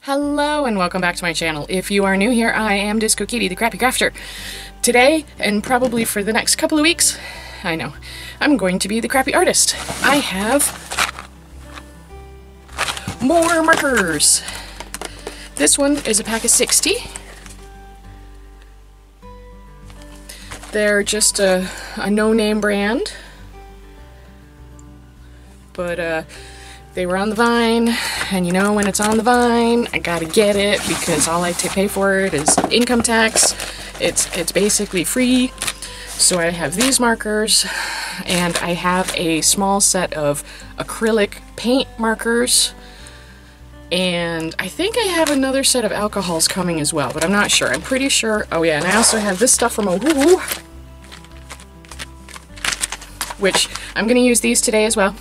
Hello and welcome back to my channel. If you are new here, I am Disco Kitty, the Crappy Crafter. Today, and probably for the next couple of weeks, I know, I'm going to be the Crappy Artist. I have more markers. This one is a pack of 60. They're just a no-name brand, but they were on the Vine, and you know when it's on the Vine, I gotta get it because all I pay for it is income tax. It's basically free. So I have these markers, and I have a small set of acrylic paint markers, and I think I have another set of alcohols coming as well, but I'm not sure. I'm pretty sure. Oh yeah, and I also have this stuff from Ohuhu, which I'm gonna use these today as well,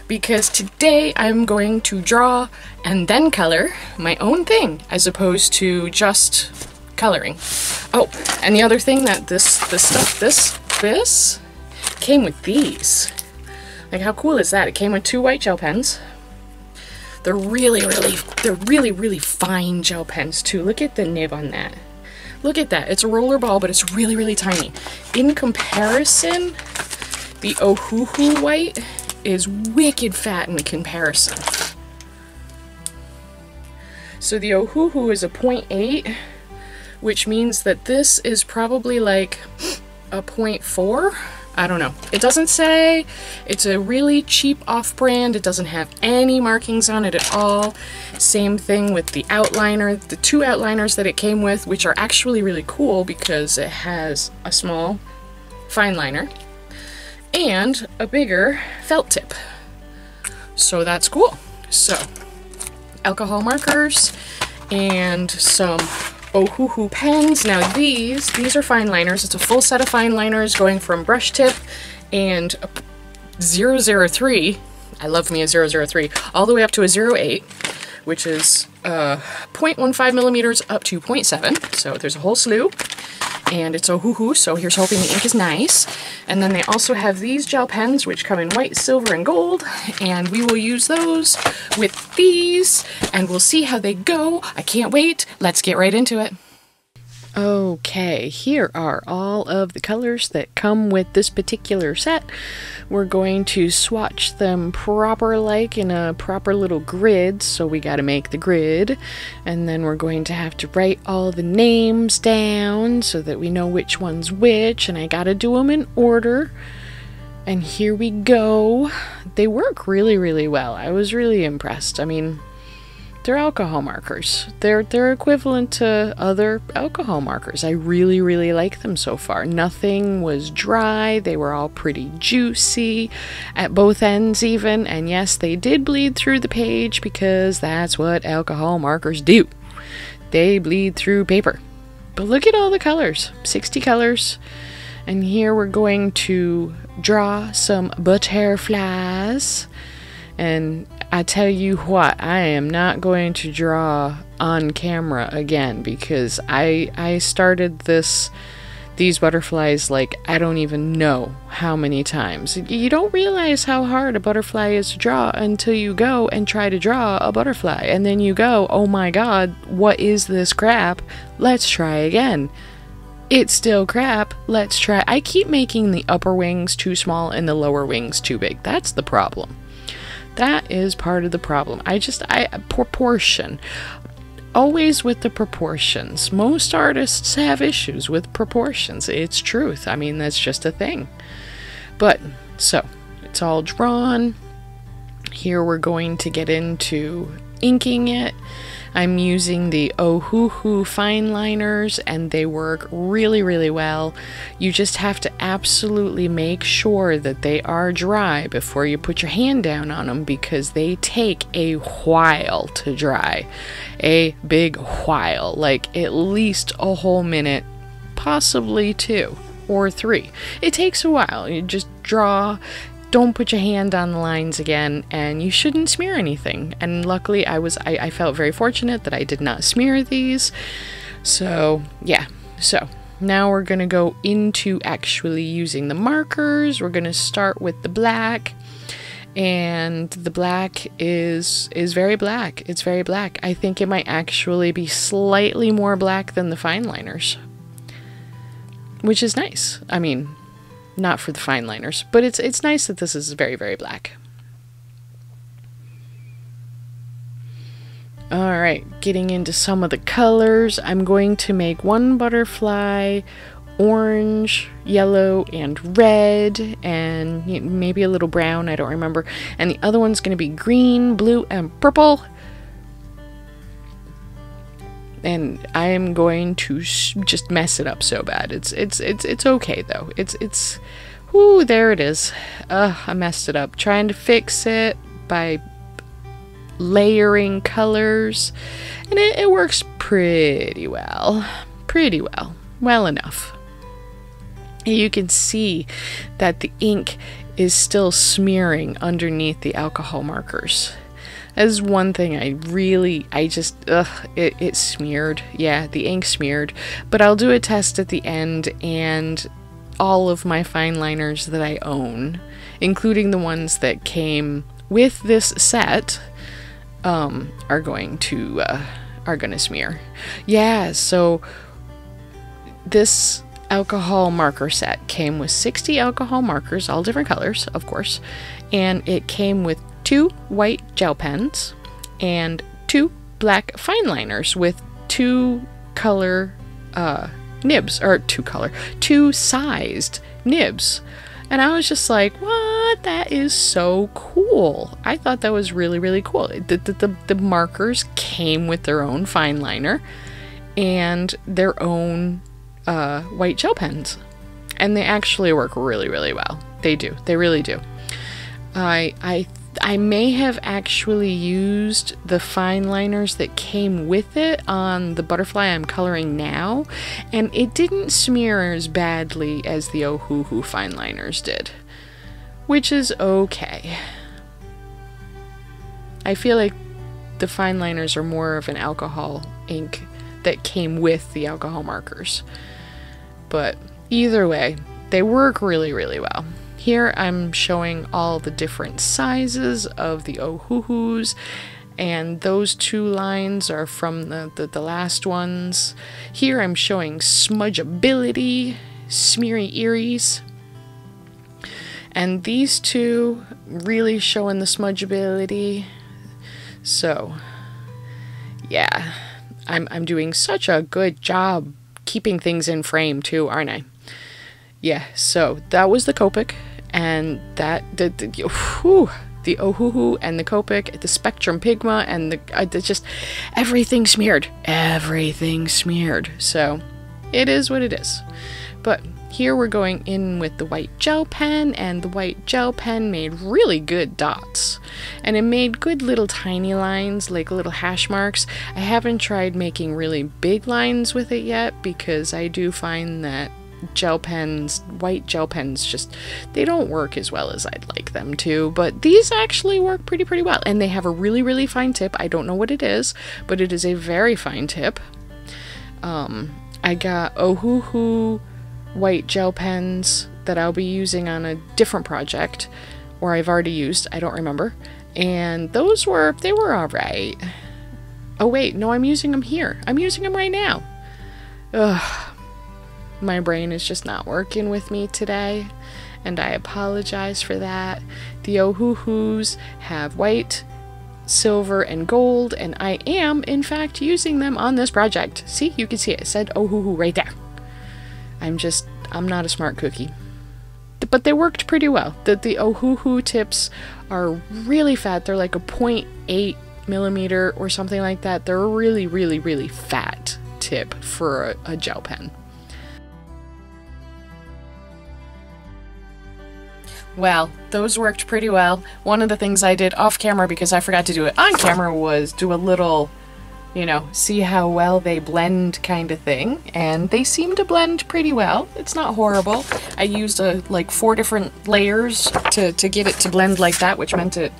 because today I'm going to draw and then color my own thing as opposed to just coloring. Oh, and the other thing that this came with these. Like, how cool is that? It came with 2 white gel pens. They're really fine gel pens too. Look at the nib on that. Look at that. It's a roller ball, but it's really tiny. In comparison, the Ohuhu white is wicked fat in comparison. So the Ohuhu is a 0.8, which means that this is probably like a 0.4. I don't know. It doesn't say. It's a really cheap off-brand. It doesn't have any markings on it at all. Same thing with the outliner, the 2 outliners that it came with, which are actually really cool because it has a small fine liner and a bigger felt tip. So that's cool. So, alcohol markers and some Ohuhu pens. Now these are fine liners. It's a full set of fine liners going from brush tip and a 003. I love me a 003, all the way up to a 08, which is 0.15 millimeters up to 0.7. So there's a whole slew. And it's Ohuhu, so here's hoping the ink is nice. And then they also have these gel pens, which come in white, silver, and gold, and we will use those with these, and we'll see how they go. I can't wait. Let's get right into it. Okay, here are all of the colors that come with this particular set. We're going to swatch them proper, like in a proper little grid, so we gotta make the grid. And then we're going to have to write all the names down so that we know which one's which, and I gotta do them in order. And here we go. They work really well. I was really impressed. I mean, they're alcohol markers. They're equivalent to other alcohol markers. I really like them so far. Nothing was dry. They were all pretty juicy at both ends even. And yes, they did bleed through the page because that's what alcohol markers do. They bleed through paper. But look at all the colors. 60 colors. And here we're going to draw some butterflies. And I tell you what, I am not going to draw on camera again because I started these butterflies like I don't even know how many times. You don't realize how hard a butterfly is to draw until you go and try to draw a butterfly, and then you go, oh my god, what is this crap? Let's try again. It's still crap. Let's try. I keep making the upper wings too small and the lower wings too big. That's the problem. That is part of the problem. Proportion. Always with the proportions. Most artists have issues with proportions. It's truth. I mean, that's just a thing. But, so, it's all drawn. Here we're going to get into inking it. I'm using the Ohuhu fine liners, and they work really well. You just have to absolutely make sure that they are dry before you put your hand down on them, because they take a while to dry. A big while, like at least a whole minute, possibly 2 or 3. It takes a while. You just draw. Don't put your hand on the lines again, and you shouldn't smear anything. And luckily I felt very fortunate that I did not smear these. So yeah, so now we're gonna go into actually using the markers. We're gonna start with the black, And the black is very black. It's very black. I think it might actually be slightly more black than the fineliners, which is nice. I mean, not for the fineliners, but it's nice that this is very, very black. Alright, getting into some of the colors. I'm going to make one butterfly orange, yellow, and red, and maybe a little brown, I don't remember. And the other one's going to be green, blue, and purple. And I'm going to just mess it up so bad. It's okay though. Whoo, there it is. I messed it up. Trying to fix it by layering colors, and it works pretty well. Pretty well. Well enough. You can see that the ink is still smearing underneath the alcohol markers. That is one thing it smeared. Yeah, the ink smeared. But I'll do a test at the end, and all of my fineliners that I own, including the ones that came with this set, are going to smear. Yeah, so this alcohol marker set came with 60 alcohol markers, all different colors, of course, and it came with 2 white gel pens and 2 black fineliners with 2 color nibs, or 2 sized nibs. And I was just like, what? That is so cool. I thought that was really, really cool. The markers came with their own fineliner and their own white gel pens. And they actually work really, really well. They do. They really do. I may have actually used the fineliners that came with it on the butterfly I'm coloring now, and it didn't smear as badly as the Ohuhu fineliners did, which is okay. I feel like the fineliners are more of an alcohol ink that came with the alcohol markers, but either way, they work really, really well. Here I'm showing all the different sizes of the Ohuhus, and those 2 lines are from the last ones. Here I'm showing smudgeability, smeary earies, and these 2 really showing the smudgeability. So yeah, I'm doing such a good job keeping things in frame too, aren't I? Yeah, so that was the Copic. And that, the Ohuhu and the Copic, the Spectrum Pigma, and just everything smeared. Everything smeared. So it is what it is. But here we're going in with the white gel pen, and the white gel pen made really good dots. And it made good little tiny lines, like little hash marks. I haven't tried making really big lines with it yet, because I do find that white gel pens, just, they don't work as well as I'd like them to, but these actually work pretty well, and they have a really, really fine tip. I don't know what it is, but it is a very fine tip. I got Ohuhu white gel pens that I'll be using on a different project, or I've already used, I don't remember, and they were alright. Oh wait, no, I'm using them here. I'm using them right now. Ugh. My brain is just not working with me today, and I apologize for that. The Ohuhus have white, silver, and gold, and I am, in fact, using them on this project. See? You can see it. It said Ohuhu right there. I'm not a smart cookie. But they worked pretty well. The Ohuhu tips are really fat. They're like a 0.8 millimeter or something like that. They're a really, really, really fat tip for a gel pen. Well, those worked pretty well. One of the things I did off camera, because I forgot to do it on camera, was do a little, see how well they blend kind of thing. And they seem to blend pretty well. It's not horrible. I used like 4 different layers to get it to blend like that, which meant it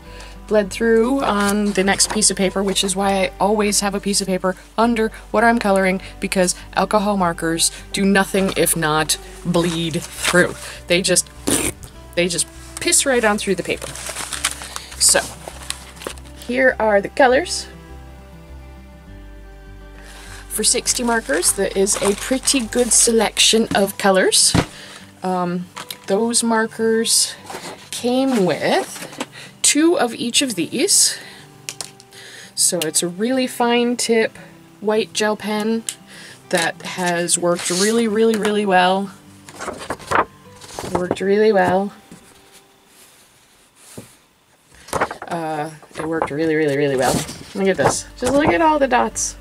bled through on the next piece of paper, which is why I always have a piece of paper under what I'm coloring, because alcohol markers do nothing if not bleed through. They just piss right on through the paper. So here are the colors. For 60 markers, there is a pretty good selection of colors. Those markers came with 2 of each of these. So it's a really fine tip white gel pen that has worked really, really, really well. Worked really well. It worked really, really, really well. Look at this. Just look at all the dots.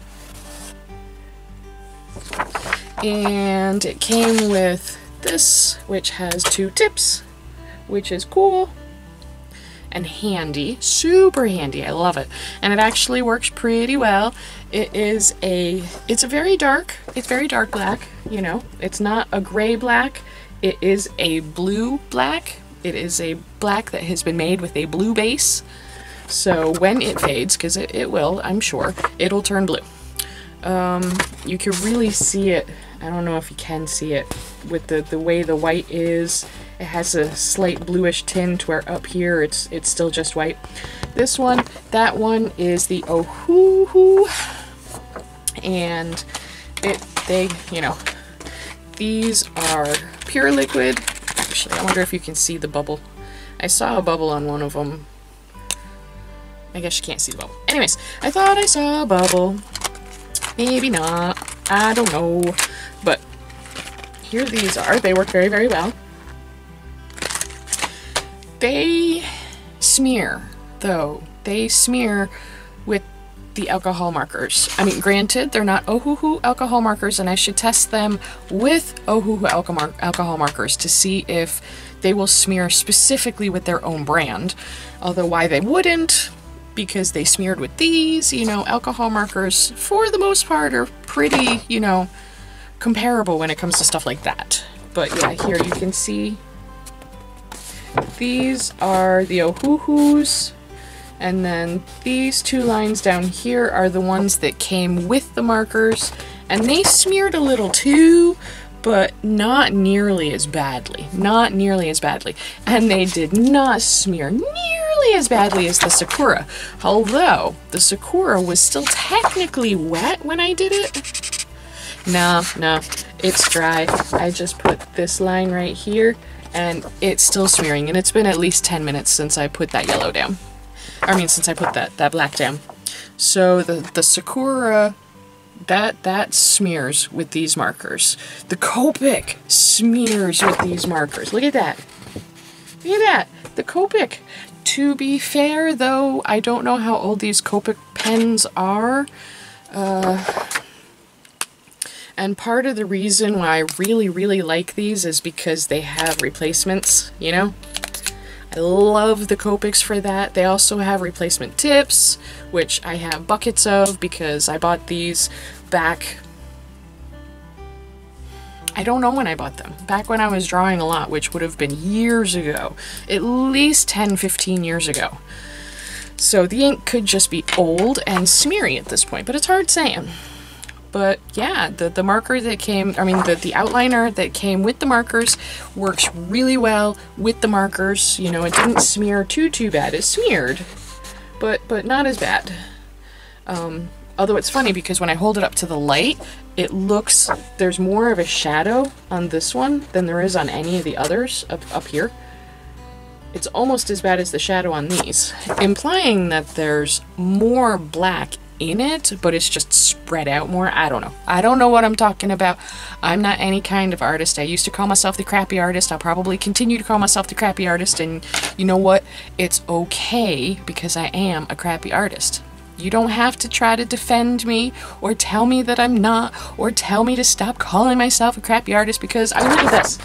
And it came with this, which has 2 tips, which is cool and handy, super handy. I love it, and it actually works pretty well. It's a very dark black. You know, it's not a gray black. It is a blue black. It is a black that has been made with a blue base. So when it fades, because it will, I'm sure, it'll turn blue. You can really see it. I don't know if you can see it with the way the white is. It has a slight bluish tint where up here it's still just white. This one, that one is the Ohuhu, and you know, these are pure liquid. Actually, I wonder if you can see the bubble. I saw a bubble on one of them. I guess you can't see the bubble. Anyways, I thought I saw a bubble. Maybe not. I don't know. But here these are. They work very, very well. They smear, though. They smear with the alcohol markers. I mean, granted, they're not Ohuhu alcohol markers, and I should test them with Ohuhu alcohol markers to see if they will smear specifically with their own brand. Although why they wouldn't, because they smeared with these, you know, alcohol markers, for the most part, are pretty, you know, comparable when it comes to stuff like that. But yeah, here you can see these are the Ohuhus, and then these 2 lines down here are the ones that came with the markers, and they smeared a little too, but not nearly as badly. Not nearly as badly. And they did not smear nearly as badly as the Sakura, although the Sakura was still technically wet when I did it. No, it's dry. I just put this line right here, and it's still smearing, and it's been at least 10 minutes since I put that yellow down. I mean, since I put that black down. So the Sakura, that smears with these markers. The Copic smears with these markers. Look at that. Look at that. The Copic. To be fair, though, I don't know how old these Copic pens are. And part of the reason why I really, really like these is because they have replacements, you know? I love the Copics for that. They also have replacement tips, which I have buckets of because I bought these back... I don't know when I bought them. Back when I was drawing a lot, which would have been years ago. At least 10, 15 years ago. So the ink could just be old and smeary at this point, but it's hard saying. But yeah, the marker that came, I mean the outliner that came with the markers works really well with the markers. You know, it didn't smear too bad. It smeared, but not as bad. Although it's funny because when I hold it up to the light, it looks, there's more of a shadow on this one than there is on any of the others up here. It's almost as bad as the shadow on these, implying that there's more black in it, but it's just spread out more. I don't know. I don't know what I'm talking about. I'm not any kind of artist. I used to call myself the crappy artist. I'll probably continue to call myself the crappy artist, and you know what? It's okay because I am a crappy artist. You don't have to try to defend me or tell me that I'm not, or tell me to stop calling myself a crappy artist, because I look at this.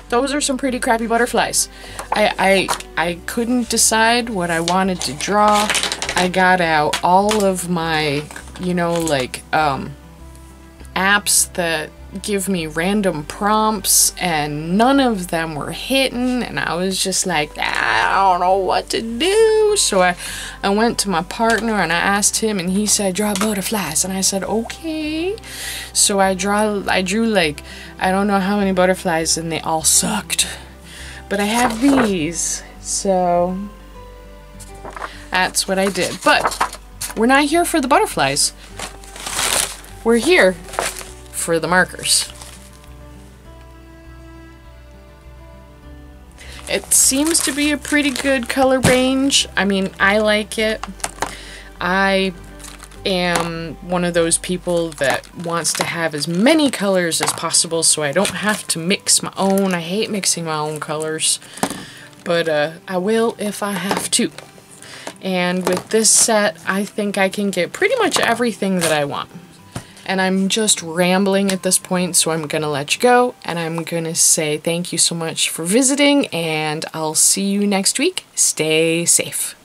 Those are some pretty crappy butterflies. I couldn't decide what I wanted to draw. I got out all of my, you know, like, apps that give me random prompts, and none of them were hitting, and I was just like, I don't know what to do. So I went to my partner and I asked him, and he said, draw butterflies, and I said, okay. So I drew like, I don't know how many butterflies, and they all sucked. but I have these, so that's what I did. But we're not here for the butterflies. We're here for the markers. It seems to be a pretty good color range. I mean, I like it. I am one of those people that wants to have as many colors as possible so I don't have to mix my own. I hate mixing my own colors, but I will if I have to. And with this set, I think I can get pretty much everything that I want. And I'm just rambling at this point, so I'm gonna let you go, and I'm gonna say thank you so much for visiting, and I'll see you next week. Stay safe.